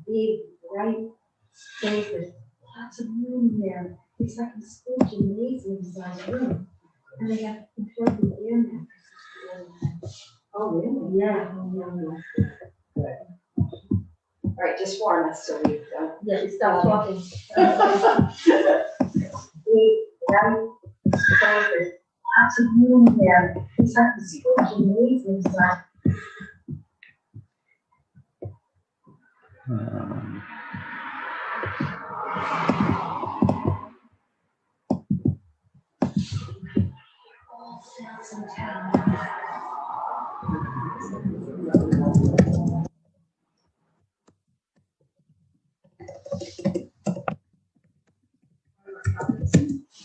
big, bright space. There's lots of room there. It's like a school gymnasium size room. And they have incredible air mattresses. Oh, really? Yeah. Good. All right, just warn us till we don't. Yeah, stop talking. Big, bright space. There's lots of room there. It's like a school gymnasium size. All cells in town.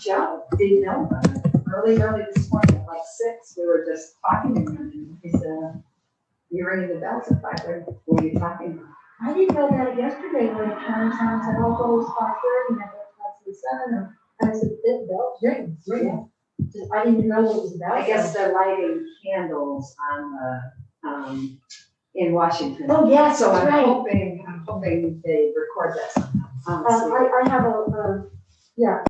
Joe didn't know about it. Early this morning at like 6, we were just talking to him and he said, you're ringing the bells at 5:30. What are you talking about? I didn't know that yesterday when it turned around and said, oh, go, it's 5:30, and I thought it was 7, and I said, the bell rings, Yeah. Just, I didn't even know what it was about. I guess they're lighting candles on the, in Washington. Oh, yes, So that's right. I'm hoping they record that somehow. I have a, yeah,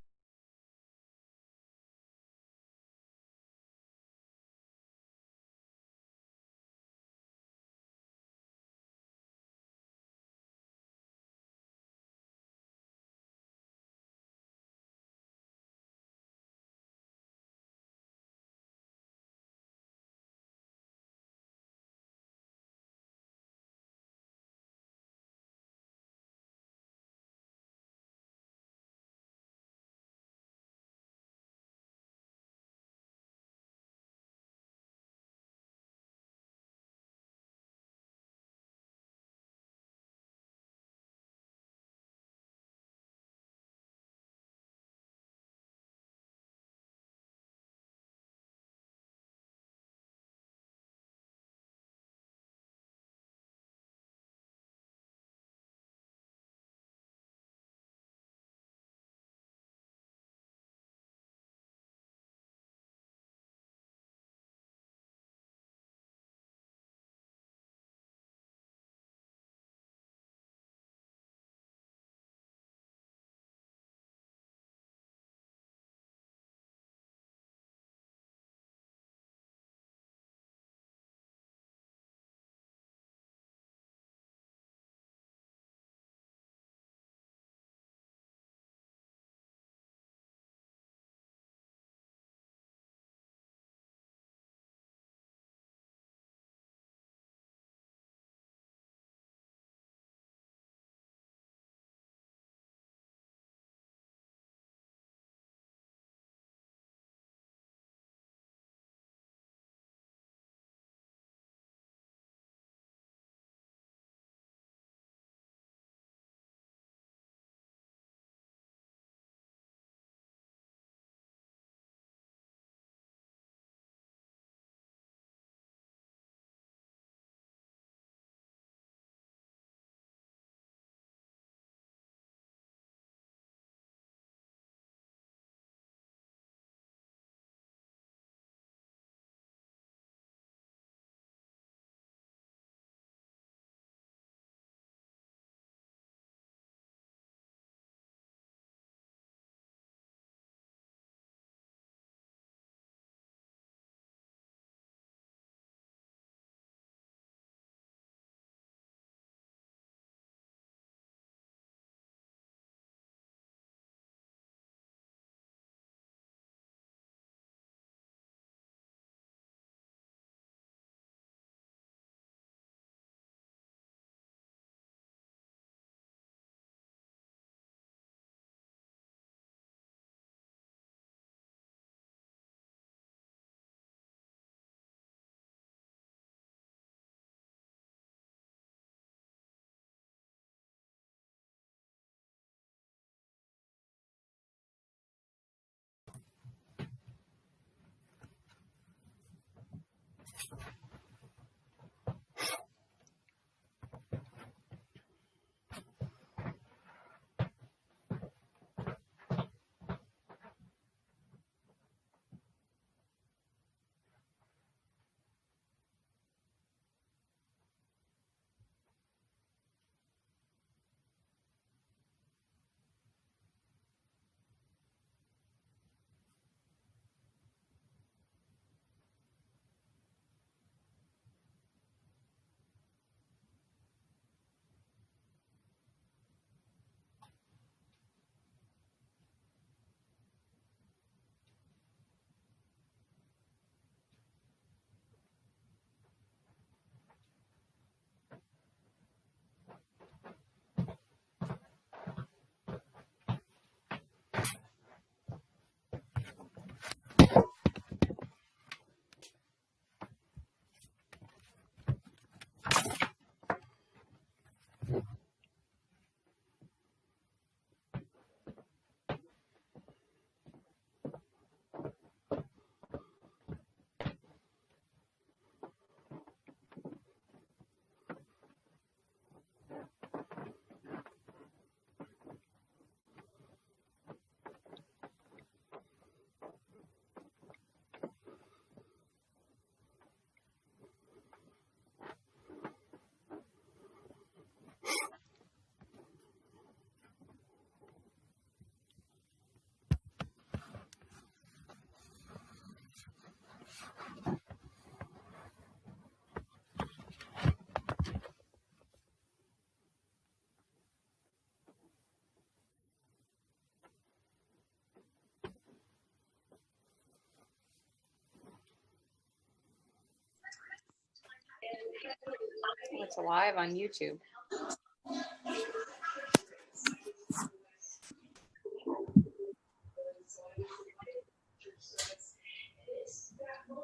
Oh, it's live on YouTube.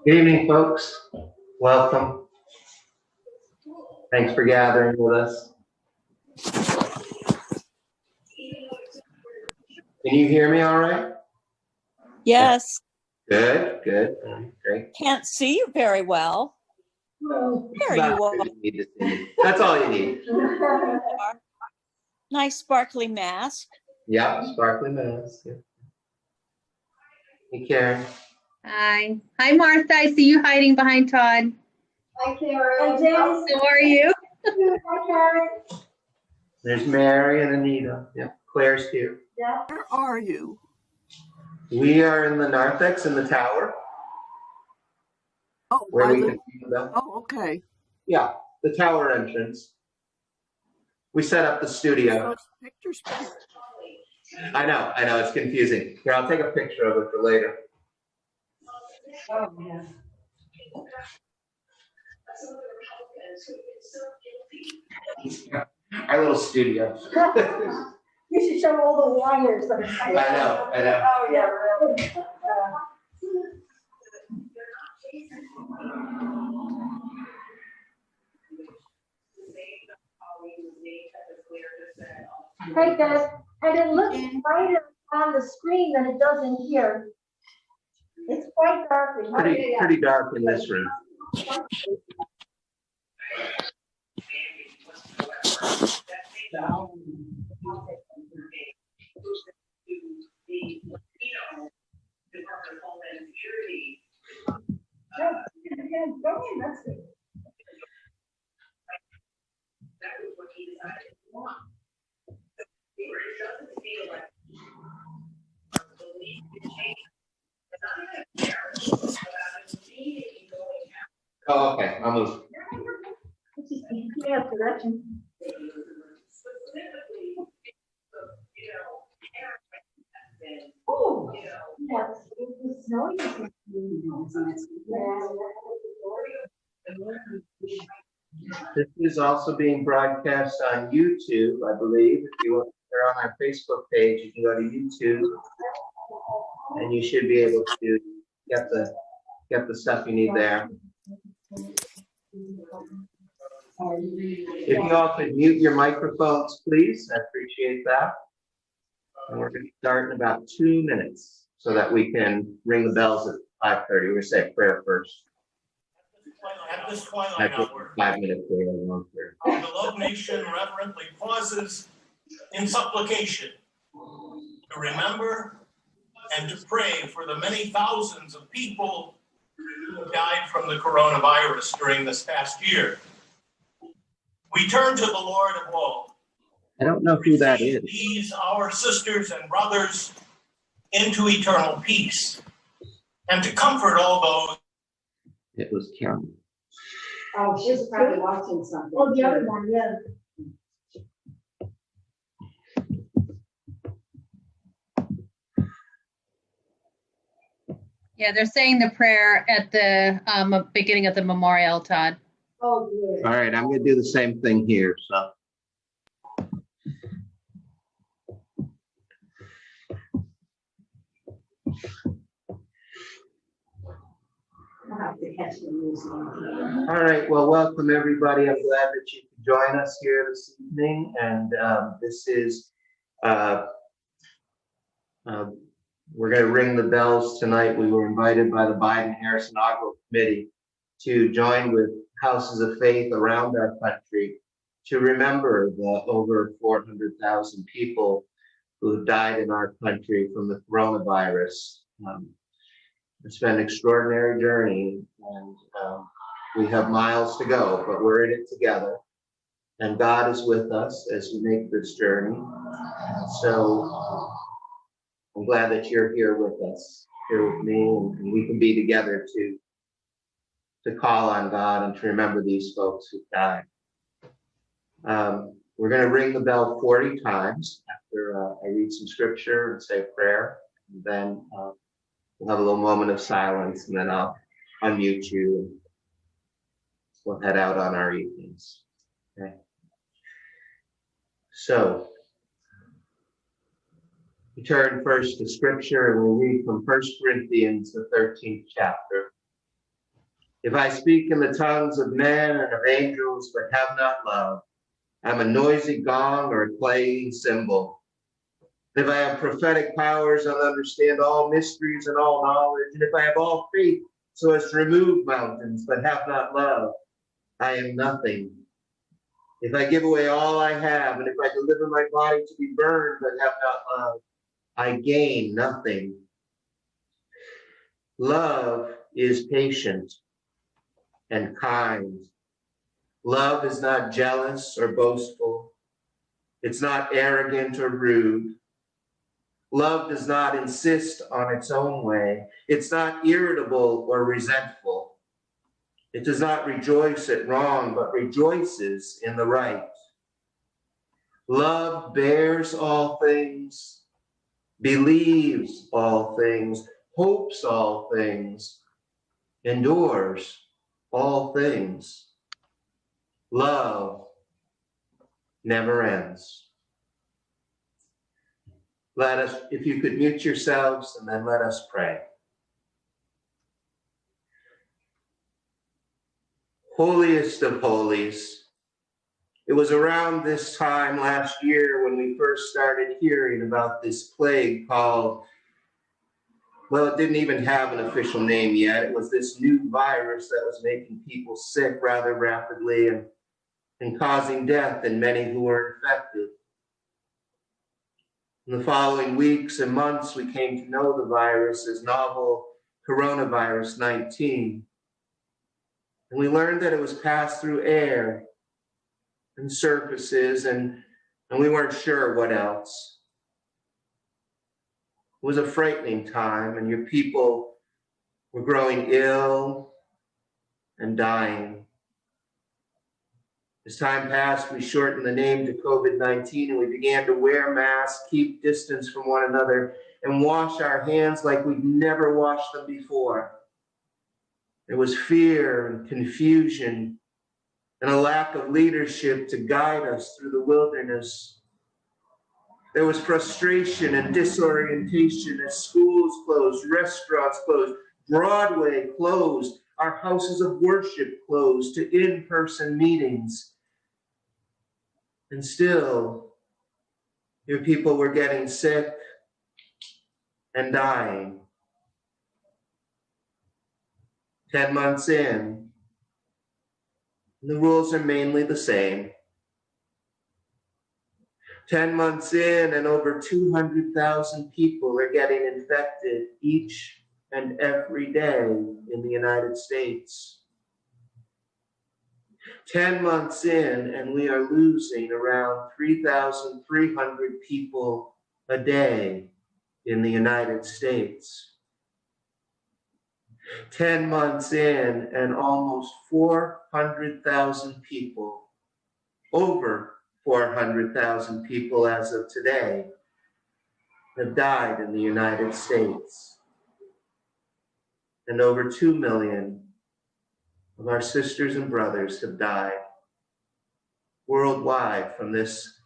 Good evening, folks. Welcome. Thanks for gathering with us. Can you hear me all right? Yes. Good, good. Great. Can't see you very well. There About you are. as good as you need to see. That's all you need. Nice sparkly mask. Yeah, sparkly mask. Yeah. Hey, Karen. Hi. Hi, Martha. I see you hiding behind Todd. Hi, Karen. How are you? Hi, Karen. There's Mary and Anita. Yeah, Claire's here. Yeah. Where are you? We are in the narthex in the tower Oh, where by we the, can see them. oh, okay. Yeah, the tower entrance. We set up the studio. Such pictures. I know, it's confusing. Here, I'll take a picture of it for later. Oh, yeah. Our little studio. You should show all the wires. I know. Oh, yeah, really. Hey, guys, and it looks brighter on the screen than it does in here. It's quite dark. Pretty dark in this room. Oh, okay, I'll move. Yeah, direction. Oh, yes, it was snowing. This is also being broadcast on YouTube, I believe. If you want, they're on our Facebook page. You can go to YouTube, and you should be able to get the stuff you need there. If you all could mute your microphones, please, I appreciate that. And we're going to start in about 2 minutes so that we can ring the bells at 5:30. We're going to say a prayer first. At this twilight hour, 5 minute prayer, long prayer. our beloved nation reverently pauses in supplication to remember and to pray for the many thousands of people who died from the coronavirus during this past year. We turn to the Lord of all. I don't know who that is. These our sisters and brothers into eternal peace, and to comfort all those. It was Karen. Oh, she's probably watching something. Oh, the other one, yeah. Yeah, they're saying the prayer at the beginning of the memorial, Todd. Oh, good. All right, I'm going to do the same thing here. So. I'll have to catch the news. All right, well, welcome everybody. I'm glad that you could join us here this evening. And this is, we're going to ring the bells tonight. We were invited by the Biden-Harris Inaugural Committee to join with houses of faith around our country to remember the over 400,000 people who have died in our country from the coronavirus. It's been an extraordinary journey, and we have miles to go, but we're in it together. And God is with us as we make this journey. So I'm glad that you're here with us, here with me, and we can be together to call on God and to remember these folks who died. We're going to ring the bell 40 times after I read some scripture and say a prayer. And then we'll have a little moment of silence, and then I'll unmute you and we'll head out on our evenings. Okay. So, we turn first to scripture and we'll read from 1 Corinthians, the 13th chapter. If I speak in the tongues of men and of angels, but have not love, I'm a noisy gong or a clanging cymbal. If I have prophetic powers and understand all mysteries and all knowledge, and if I have all faith so as to remove mountains, but have not love, I am nothing. If I give away all I have, and if I deliver my body to be burned, but have not love, I gain nothing. Love is patient and kind. Love is not jealous or boastful. It's not arrogant or rude. Love does not insist on its own way. It's not irritable or resentful. It does not rejoice at wrong, but rejoices in the right. Love bears all things, believes all things, hopes all things, endures all things. Love never ends. Let us, if you could mute yourselves, and then let us pray. Holiest of holies, it was around this time last year when we first started hearing about this plague called, well, it didn't even have an official name yet. It was this new virus that was making people sick rather rapidly and causing death in many who were infected. In the following weeks and months, we came to know the virus as novel coronavirus 19. And we learned that it was passed through air and surfaces, and we weren't sure what else. It was a frightening time, and your people were growing ill and dying. As time passed, we shortened the name to COVID-19, and we began to wear masks, keep distance from one another, and wash our hands like we'd never washed them before. There was fear and confusion and a lack of leadership to guide us through the wilderness. There was frustration and disorientation as schools closed, restaurants closed, Broadway closed, our houses of worship closed to in-person meetings. And still, your people were getting sick and dying. 10 months in, the rules are mainly the same. 10 months in, and over 200,000 people are getting infected each and every day in the United States. 10 months in, and we are losing around 3,300 people a day in the United States. 10 months in, and almost 400,000 people, over 400,000 people as of today, have died in the United States. And over 2 million of our sisters and brothers have died worldwide from this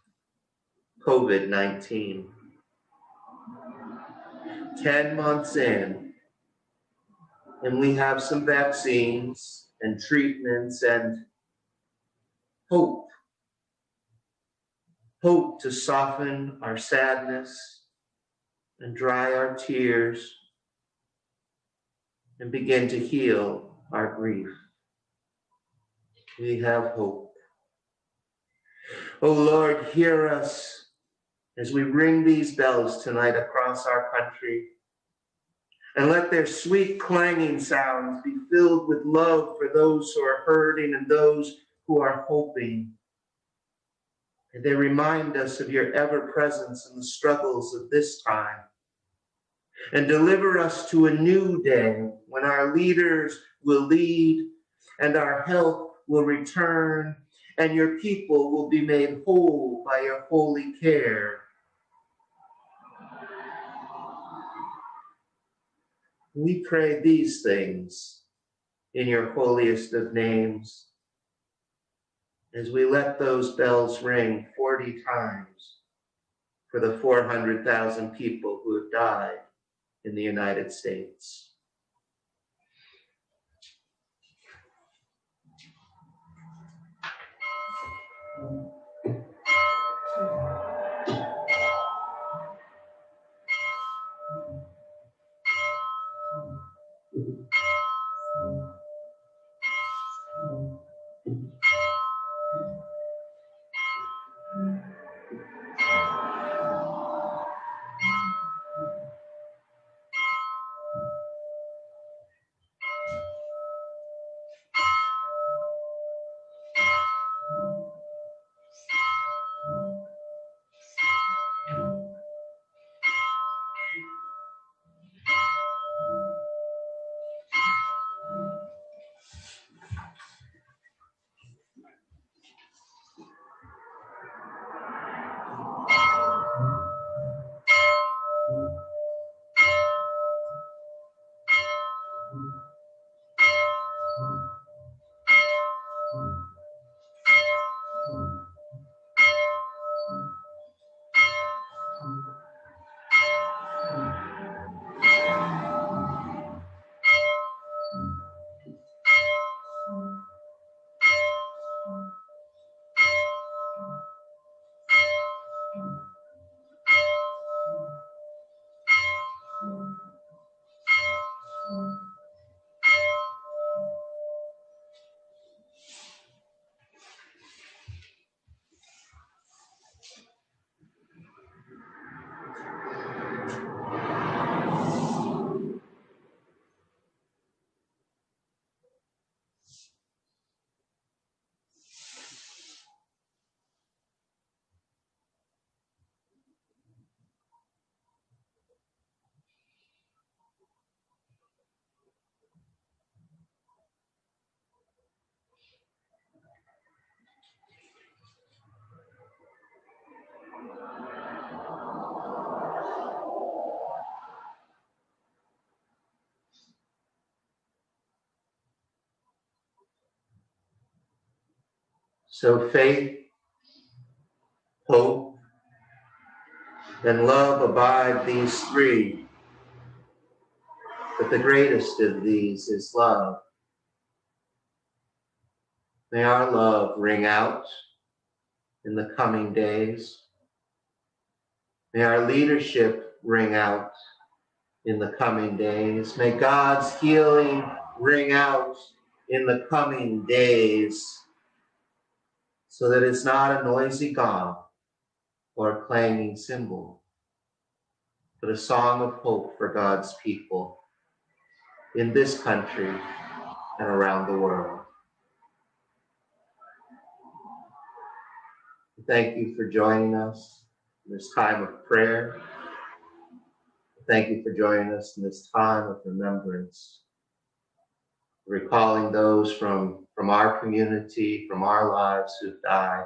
COVID-19. 10 months in, and we have some vaccines and treatments and hope. Hope to soften our sadness and dry our tears and begin to heal our grief. We have hope. Oh Lord, hear us as we ring these bells tonight across our country, and let their sweet clanging sounds be filled with love for those who are hurting and those who are hoping. And they remind us of your ever-presence in the struggles of this time. And deliver us to a new day when our leaders will lead and our health will return and your people will be made whole by your holy care. We pray these things in your holiest of names. as we let those bells ring 40 times for the 400,000 people who have died in the United States. So faith, hope, and love abide these three, but the greatest of these is love. May our love ring out in the coming days. May our leadership ring out in the coming days. May God's healing ring out in the coming days, so that it's not a noisy gong or a clanging cymbal, but a song of hope for God's people in this country and around the world. Thank you for joining us in this time of prayer. Thank you for joining us in this time of remembrance, recalling those from our community, from our lives who've died,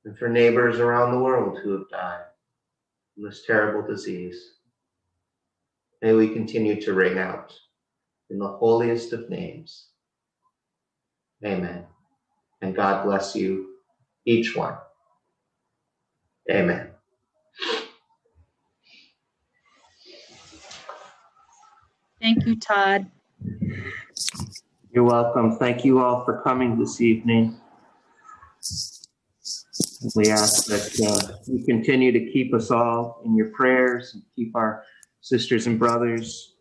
and for neighbors around the world who have died from this terrible disease. May we continue to ring out in the holiest of names. Amen. And God bless you, each one. Amen. Thank you, Todd. You're welcome. Thank you all for coming this evening. We ask that you continue to keep us all in your prayers and keep our sisters and brothers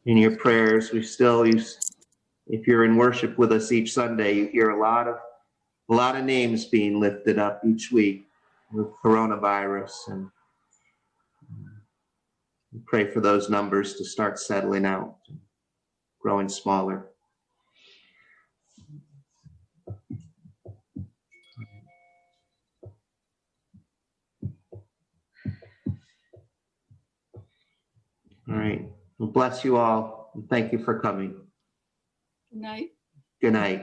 in your prayers. We still if you're in worship with us each Sunday, you hear a lot of names being lifted up each week with coronavirus, and we pray for those numbers to start settling out, and growing smaller. All right. Well, bless you all, and thank you for coming. Good night. Good night.